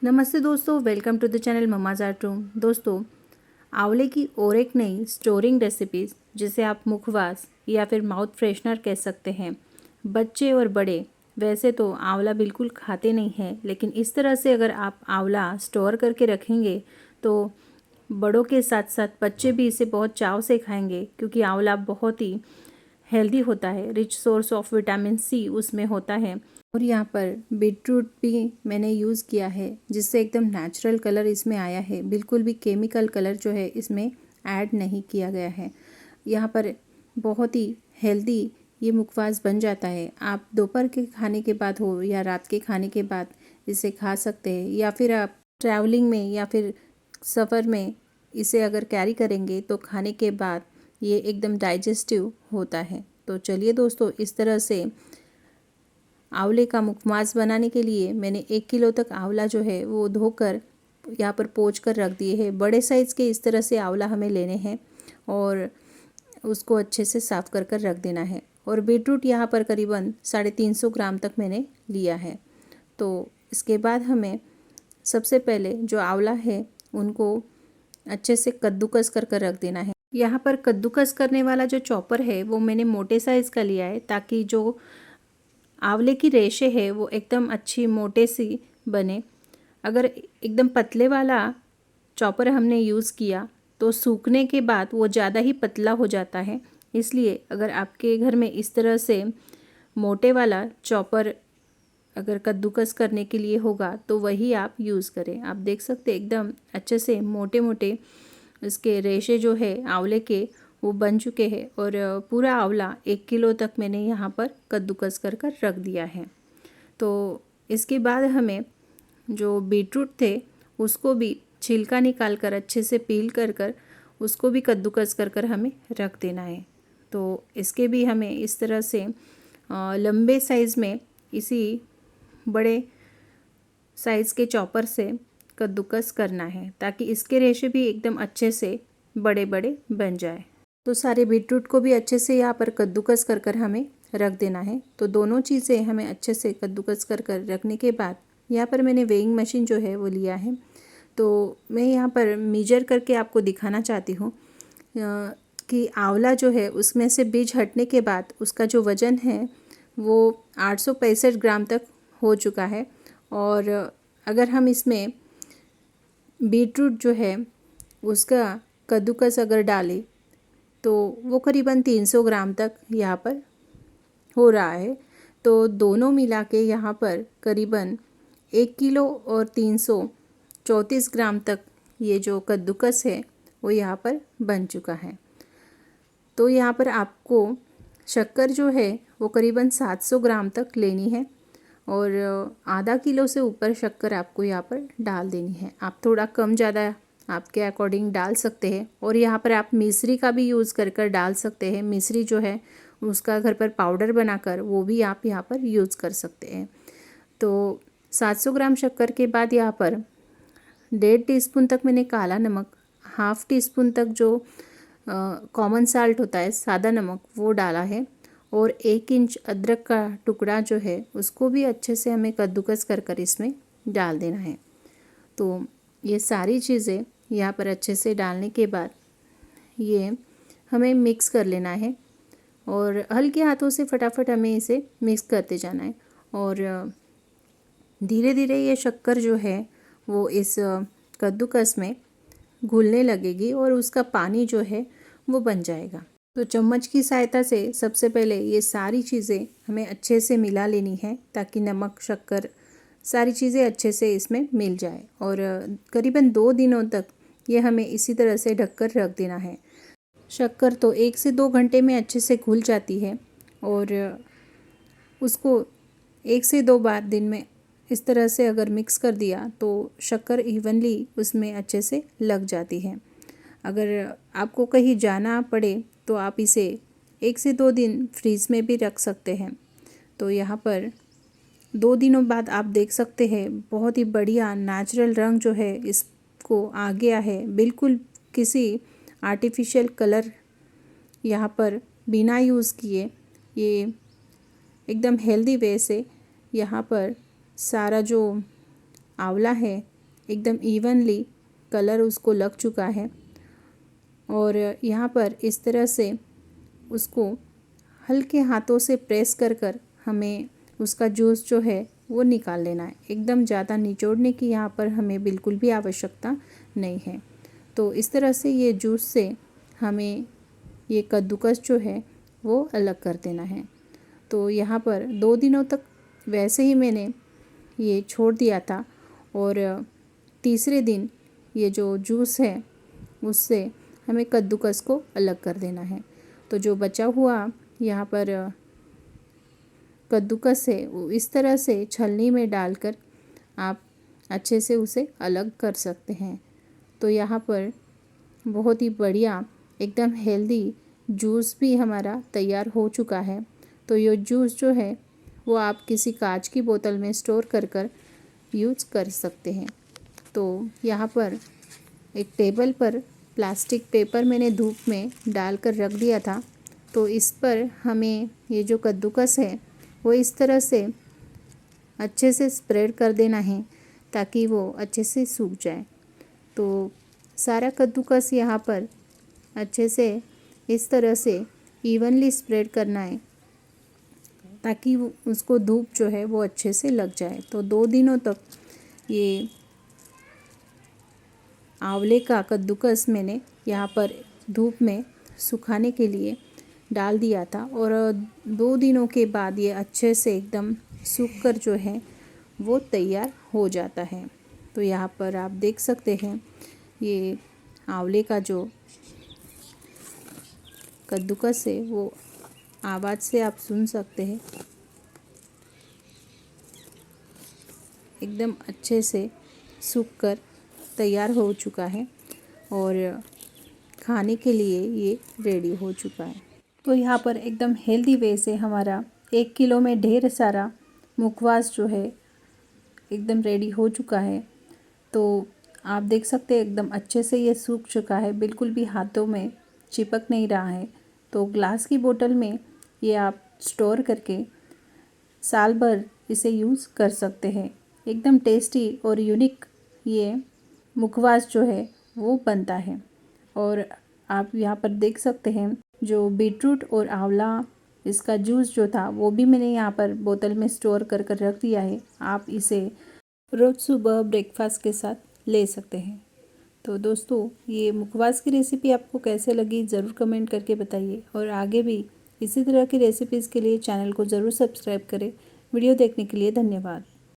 नमस्ते दोस्तों, welcome to the channel mumma's art room. दोस्तों, आंवले की और एक नई स्टोरिंग रेसिपीज़ जिसे आप मुखवास या फिर माउथ फ्रेशनर कह सकते हैं। बच्चे और बड़े वैसे तो आंवला बिल्कुल खाते नहीं हैं, लेकिन इस तरह से अगर आप आंवला स्टोर करके रखेंगे तो बड़ों के साथ साथ बच्चे भी इसे बहुत चाव से खाएंगे, क्योंकि आंवला बहुत ही हेल्दी होता है। Rich source of vitamin C उसमें होता है। और यहाँ पर बीटरूट भी मैंने यूज़ किया है, जिससे एकदम नेचुरल कलर इसमें आया है। बिल्कुल भी केमिकल कलर जो है इसमें ऐड नहीं किया गया है। यहाँ पर बहुत ही हेल्दी ये मुखवास बन जाता है। आप दोपहर के खाने के बाद हो या रात के खाने के बाद इसे खा सकते हैं, या फिर आप ट्रैवलिंग में या फिर सफ़र में इसे अगर कैरी करेंगे तो खाने के बाद ये एकदम डाइजेस्टिव होता है। तो चलिए दोस्तों, इस तरह से आंवले का मुखवास बनाने के लिए मैंने 1 किलो तक आंवला जो है वो धोकर यहाँ पर पोंछ कर रख दिए है। बड़े साइज़ के इस तरह से आंवला हमें लेने हैं और उसको अच्छे से साफ़ कर कर रख देना है। और बीटरूट यहाँ पर करीबन 350 ग्राम तक मैंने लिया है। तो इसके बाद हमें सबसे पहले जो आंवला है उनको अच्छे से कद्दूकस कर कर रख देना है। यहाँ पर कद्दूकस करने वाला जो चॉपर है वो मैंने मोटे साइज़ का लिया है, ताकि जो आंवले की रेशे है वो एकदम अच्छी मोटे सी बने। अगर एकदम पतले वाला चॉपर हमने यूज़ किया तो सूखने के बाद वो ज़्यादा ही पतला हो जाता है। इसलिए अगर आपके घर में इस तरह से मोटे वाला चॉपर अगर कद्दूकस करने के लिए होगा तो वही आप यूज़ करें। आप देख सकते हैं एकदम अच्छे से मोटे मोटे इसके रेशे जो है आंवले के वो बन चुके हैं। और पूरा आंवला 1 किलो तक मैंने यहाँ पर कद्दूकस कर कर रख दिया है। तो इसके बाद हमें जो बीटरूट थे उसको भी छिलका निकाल कर अच्छे से पील कर कर उसको भी कद्दूकस कर कर हमें रख देना है। तो इसके भी हमें इस तरह से लंबे साइज़ में इसी बड़े साइज़ के चॉपर से कद्दूकस करना है, ताकि इसके रेशे भी एकदम अच्छे से बड़े बड़े बन जाए। तो सारे बीटरूट को भी अच्छे से यहाँ पर कद्दूकस कर कर हमें रख देना है। तो दोनों चीज़ें हमें अच्छे से कद्दूकस कर कर रखने के बाद यहाँ पर मैंने वेइंग मशीन जो है वो लिया है। तो मैं यहाँ पर मीजर करके आपको दिखाना चाहती हूँ कि आंवला जो है उसमें से बीज हटने के बाद उसका जो वज़न है वो 865 ग्राम तक हो चुका है। और अगर हम इसमें बीटरूट जो है उसका कद्दूकस अगर डालें तो वो करीबन 300 ग्राम तक यहाँ पर हो रहा है। तो दोनों मिला के यहाँ पर करीबन 1 किलो और 334 ग्राम तक ये जो कद्दूकस है वो यहाँ पर बन चुका है। तो यहाँ पर आपको शक्कर जो है वो करीबन 700 ग्राम तक लेनी है, और आधा किलो से ऊपर शक्कर आपको यहाँ पर डाल देनी है। आप थोड़ा कम ज़्यादा आपके अकॉर्डिंग डाल सकते हैं। और यहाँ पर आप मिश्री का भी यूज़ कर कर डाल सकते हैं। मिश्री जो है उसका घर पर पाउडर बनाकर वो भी आप यहाँ पर यूज़ कर सकते हैं। तो 700 ग्राम शक्कर के बाद यहाँ पर 1.5 टीस्पून तक मैंने काला नमक, 1/2 टीस्पून तक जो कॉमन साल्ट होता है सादा नमक वो डाला है, और 1 इंच अदरक का टुकड़ा जो है उसको भी अच्छे से हमें कद्दूकस कर कर इसमें डाल देना है। तो ये सारी चीज़ें यहाँ पर अच्छे से डालने के बाद ये हमें मिक्स कर लेना है, और हल्के हाथों से फटाफट हमें इसे मिक्स करते जाना है। और धीरे धीरे ये शक्कर जो है वो इस कद्दूकस में घुलने लगेगी और उसका पानी जो है वो बन जाएगा। तो चम्मच की सहायता से सबसे पहले ये सारी चीज़ें हमें अच्छे से मिला लेनी है, ताकि नमक, शक्कर, सारी चीज़ें अच्छे से इसमें मिल जाए। और करीबन 2 दिनों तक ये हमें इसी तरह से ढककर रख देना है। शक्कर तो 1 से 2 घंटे में अच्छे से घुल जाती है, और उसको 1 से 2 बार दिन में इस तरह से अगर मिक्स कर दिया तो शक्कर इवनली उसमें अच्छे से लग जाती है। अगर आपको कहीं जाना पड़े तो आप इसे 1 से 2 दिन फ्रीज़ में भी रख सकते हैं। तो यहाँ पर 2 दिनों बाद आप देख सकते हैं बहुत ही बढ़िया नेचुरल रंग जो है इसको आ गया है। बिल्कुल किसी आर्टिफिशियल कलर यहाँ पर बिना यूज़ किए ये एकदम हेल्दी वे से यहाँ पर सारा जो आंवला है एकदम इवनली कलर उसको लग चुका है। और यहाँ पर इस तरह से उसको हल्के हाथों से प्रेस कर कर हमें उसका जूस जो है वो निकाल लेना है। एकदम ज़्यादा निचोड़ने की यहाँ पर हमें बिल्कुल भी आवश्यकता नहीं है। तो इस तरह से ये जूस से हमें ये कद्दूकस जो है वो अलग कर देना है। तो यहाँ पर 2 दिनों तक वैसे ही मैंने ये छोड़ दिया था और तीसरे दिन ये जो जूस है उससे हमें कद्दूकस को अलग कर देना है। तो जो बचा हुआ यहाँ पर कद्दूकस है वो इस तरह से छलनी में डालकर आप अच्छे से उसे अलग कर सकते हैं। तो यहाँ पर बहुत ही बढ़िया एकदम हेल्दी जूस भी हमारा तैयार हो चुका है। तो ये जूस जो है वो आप किसी कांच की बोतल में स्टोर कर कर यूज़ कर सकते हैं। तो यहाँ पर एक टेबल पर प्लास्टिक पेपर मैंने धूप में डालकर रख दिया था। तो इस पर हमें ये जो कद्दूकस है वो इस तरह से अच्छे से स्प्रेड कर देना है ताकि वो अच्छे से सूख जाए। तो सारा कद्दूकस यहाँ पर अच्छे से इस तरह से इवनली स्प्रेड करना है ताकि वो उसको धूप जो है वो अच्छे से लग जाए। तो 2 दिनों तक ये आंवले का कद्दूकस मैंने यहाँ पर धूप में सुखाने के लिए डाल दिया था और 2 दिनों के बाद ये अच्छे से एकदम सूख कर जो है वो तैयार हो जाता है। तो यहाँ पर आप देख सकते हैं ये आंवले का जो कद्दूकस है वो आवाज़ से आप सुन सकते हैं एकदम अच्छे से सूख कर तैयार हो चुका है और खाने के लिए ये रेडी हो चुका है। तो यहाँ पर एकदम हेल्दी वे से हमारा 1 किलो में ढेर सारा मुखवास जो है एकदम रेडी हो चुका है। तो आप देख सकते हैं एकदम अच्छे से ये सूख चुका है, बिल्कुल भी हाथों में चिपक नहीं रहा है। तो ग्लास की बोतल में ये आप स्टोर करके साल भर इसे यूज़ कर सकते हैं। एकदम टेस्टी और यूनिक ये मुखवास जो है वो बनता है। और आप यहाँ पर देख सकते हैं जो बीटरूट और आंवला इसका जूस जो था वो भी मैंने यहाँ पर बोतल में स्टोर कर कर रख दिया है। आप इसे रोज़ सुबह ब्रेकफास्ट के साथ ले सकते हैं। तो दोस्तों ये मुखवास की रेसिपी आपको कैसे लगी ज़रूर कमेंट करके बताइए और आगे भी इसी तरह की रेसिपीज़ के लिए चैनल को ज़रूर सब्सक्राइब करें। वीडियो देखने के लिए धन्यवाद।